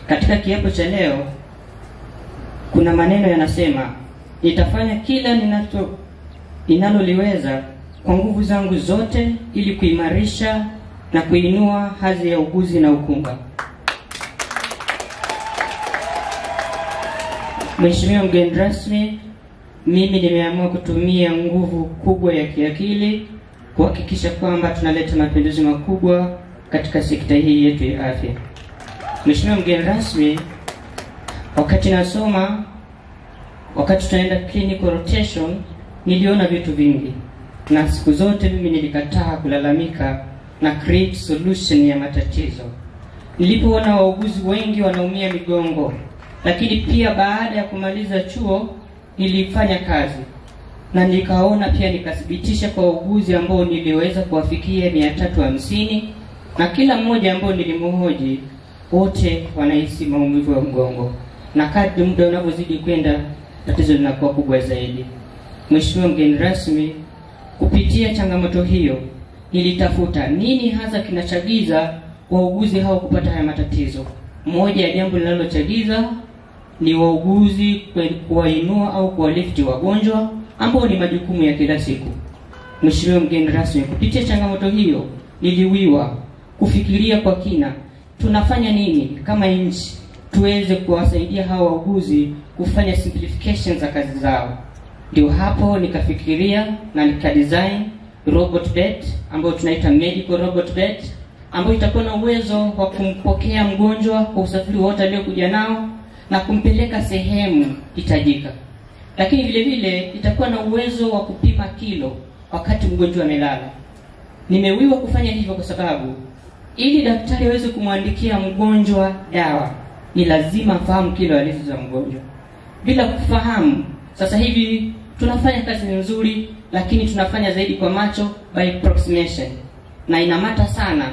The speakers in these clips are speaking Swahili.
Katika kiapo cha leo kuna maneno yanasema, nitafanya kila ninaloliweza kwa nguvu zangu zote ili kuimarisha na kuinua hadhi ya uuguzi na ukunga. Mheshimiwa mgeni rasmi, mimi nimeamua kutumia nguvu kubwa ya kiakili kuhakikisha kwamba tunaleta mapinduzi makubwa katika sekta hii yetu ya afya. Mheshimiwa mgeni rasmi, wakati tunaenda clinical rotation, niliona vitu vingi. Na siku zote mimi nilikataa kulalamika na create solution ya matatizo. Nilipoona wauguzi wengi wanaumia migongo, lakini pia baada ya kumaliza chuo nilifanya kazi. Na nikaona pia nikathibitisha kwa wauguzi ambao niliweza kuwafikia 350, na kila mmoja ambao nilimhoji wote wanahisi maumivu ya mgongo. Na kadri muda unavyozidi kwenda tatizo linakuwa kubwa zaidi. Mheshimiwa mgeni rasmi, kupitia changamoto hiyo nilitafuta nini hasa kinachagiza wauguzi hao kupata haya matatizo. Moja ya jambo linalochagiza ni wauguzi kuwainua au kuwalifti wagonjwa ambao ni majukumu ya kila siku. Mheshimiwa mgeni rasmi, kupitia changamoto hiyo niliwiwa kufikiria kwa kina tunafanya nini kama nchi tuweze kuwasaidia hawa wauguzi kufanya simplification za kazi zao. Ndio hapo nikafikiria na nikadesign robot bed ambayo tunaita medical robot bed, ambayo itakuwa na uwezo wa kumpokea mgonjwa kwa usafiri wote aliokuja nao na kumpeleka sehemu hitajika. Lakini vile vile itakuwa na uwezo wa kupima kilo wakati mgonjwa amelala. Nimewiwa kufanya hivyo kwa sababu ili daktari aweze kumwandikia mgonjwa dawa ni lazima afahamu kilo halisi za mgonjwa. Bila kufahamu, sasa hivi tunafanya kazi nzuri lakini tunafanya zaidi kwa macho by approximation, na inamata sana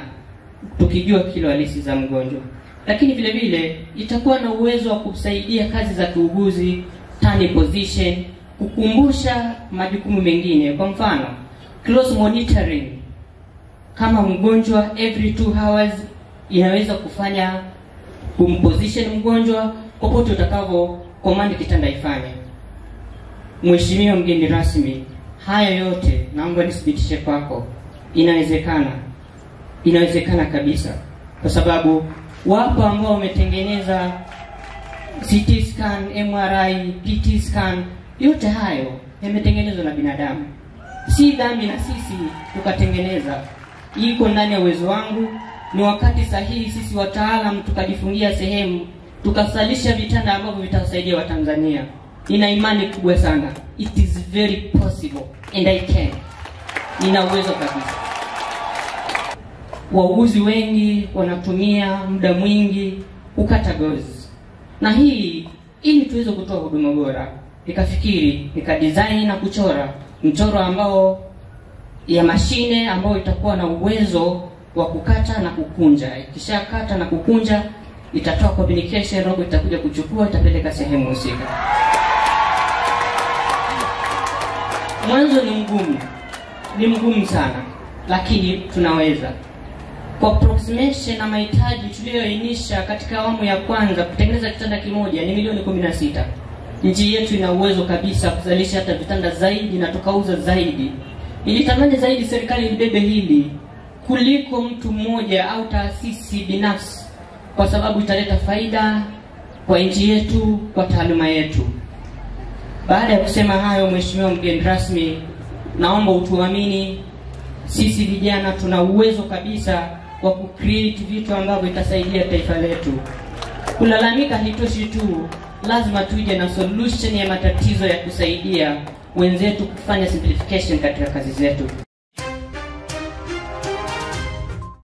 tukijua kilo halisi za mgonjwa. Lakini vile vile itakuwa na uwezo wa kusaidia kazi za kiuguzi, turn position, kukumbusha majukumu mengine. Kwa mfano, close monitoring. Kama mgonjwa every 2 hours inaweza kufanya kumposition mgonjwa popote utakavyo command kitanda ifanye. Mheshimiwa mgeni rasmi, haya yote naomba nithibitishe kwako inawezekana. Inawezekana kabisa. Kwa sababu wapo ambao wametengeneza CT scan, MRI, PT scan, yote hayo yametengenezwa na binadamu. Si dhambi na sisi tukatengeneza. Iko ndani ya uwezo wangu. Ni wakati sahihi sisi wataalamu tukajifungia sehemu, tukasalisha vitanda ambavyo vitasaidia Watanzania. Nina imani kubwa sana. It is very possible and I can. Nina uwezo kabisa. Wauguzi wengi wanatumia muda mwingi kukata gozi. Na hii ili tuweze kutoa huduma bora, nikafikiri, nikadesign na kuchora mchoro ambao ya mashine ambao itakuwa na uwezo wa kukata na kukunja. Ikishakata na kukunja itatoa communication, robot itakuja kuchukua, itapeleka sehemu husika. Mwanzo ni mgumu sana, lakini tunaweza. Kwa approximation na mahitaji tuliyoainisha katika awamu ya kwanza, kutengeneza kitanda kimoja ni milioni 16. Nchi yetu ina uwezo kabisa kuzalisha hata vitanda zaidi na tukauza zaidi. Nilitamani zaidi serikali ibebe hili kuliko mtu mmoja au taasisi binafsi, kwa sababu italeta faida kwa nchi yetu, kwa taaluma yetu. Baada ya kusema hayo, Mheshimiwa mgeni rasmi, naomba utuamini sisi vijana tuna uwezo kabisa wa kucreate vitu ambavyo itasaidia taifa letu. Kulalamika hitoshi tu, lazima tuje na solution ya matatizo ya kusaidia wenzetu kufanya simplification katika kazi zetu.